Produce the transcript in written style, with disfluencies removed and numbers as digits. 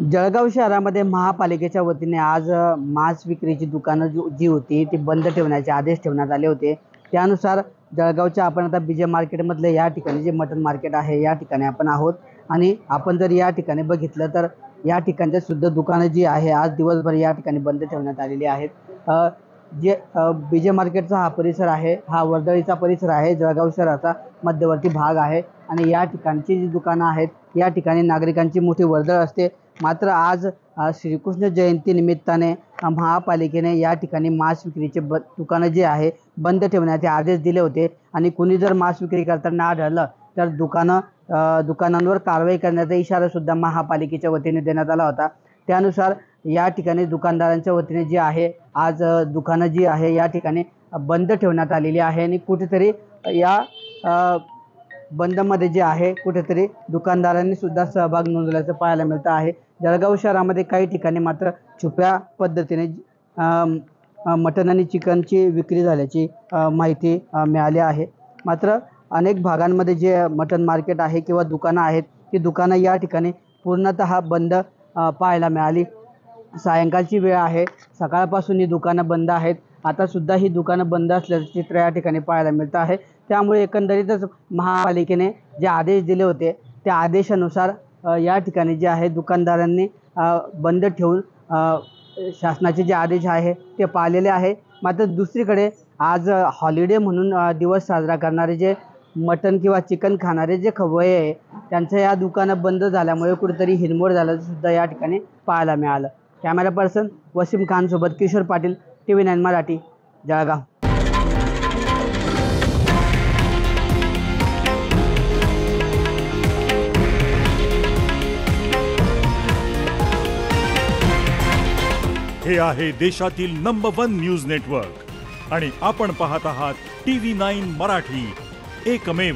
जळगाव शहरामध्ये महापालिकेच्या वतीने आज मांस विक्रीची दुकानं जी होती ती बंद ठेवण्याचे आदेश ठेवण्यात आले होते। त्यानुसार जळगावच्या आपण आता बीजे मार्केटमधले या ठिकाणी जे मटन मार्केट आहे या ठिकाणी आपण आहोत आणि आपण जर या ठिकाणी बघितलं तर या ठिकाणचे सुद्धा दुकानं जी आहे आज दिवसभर या ठिकाणी बंद ठेवण्यात आलेली आहेत। जे बीजे मार्केटचा हा परिसर आहे, हा वर्दळीचा परिसर आहे, जळगाव शहराचा मध्यवर्ती भाग आहे आणि या ठिकाणची जी दुकानं आहेत या ठिकाणी नागरिकांची मोठी वर्दळ असते। मात्र आज श्रीकृष्ण जयंती निमित्ताने महापालिकेने या ठिकाणी मांस विक्रीचे दुकानं जे आहे बंद ठेवण्याचे आदेश दिले होते आणि कोणी जर मांस विक्री करताना आढळलं तर दुकानांवर कारवाई करण्याचा इशारा सुद्धा महापालिकेच्या वतीने देण्यात आला होता। त्यानुसार या ठिकाणी दुकानदारांच्या वतीने जे आहे आज दुकानं जी आहे या ठिकाणी बंद ठेवण्यात आलेली आहे आणि कुठेतरी या बंदमध्ये जे आहे कुठेतरी दुकानदारांनी सुद्धा सहभाग नोंदवल्याचं पाहायला मिळतं आहे। जळगाव शहरामध्ये काही ठिकाणी मात्र छुप्या पद्धतीने मटण आणि चिकनची विक्री झाल्याची माहिती मिळाली आहे। मात्र अनेक भागांमध्ये जे मटण मार्केट आहे किंवा दुकानं आहेत ती दुकानं या ठिकाणी पूर्णतः बंद पाहायला मिळाली। सायंकाळची वेळ आहे, सकाळपासून ही दुकानं बंद आहेत, आता सुद्धा ही दुकानं बंद असल्याचं चित्र या ठिकाणी पाहायला मिळतं आहे। त्यामुळे एकंदरीतच महापालिकेने जे आदेश दिले होते त्या आदेशानुसार या ठिकाणी जे आहे दुकानदारांनी बंद ठेवून शासनाचे जे आदेश आहे ते पाळलेले आहे। मात्र दुसरीकडे आज हॉलिडे म्हणून दिवस साजरा करणारे जे मटण किंवा चिकन खाणारे जे खवय्ये आहे त्यांचं या दुकानं बंद झाल्यामुळे कुठेतरी हिरमोड झाल्याचं सुद्धा या ठिकाणी पाहायला मिळालं। कॅमेरा पर्सन वसीम खान सोबत किशोर पाटील, TV9 मराठी, जळगाव। हे आहे देशातील नंबर 1 न्यूज नेटवर्क आणि आपण पाहत आहात TV9 मराठी, एकमेव।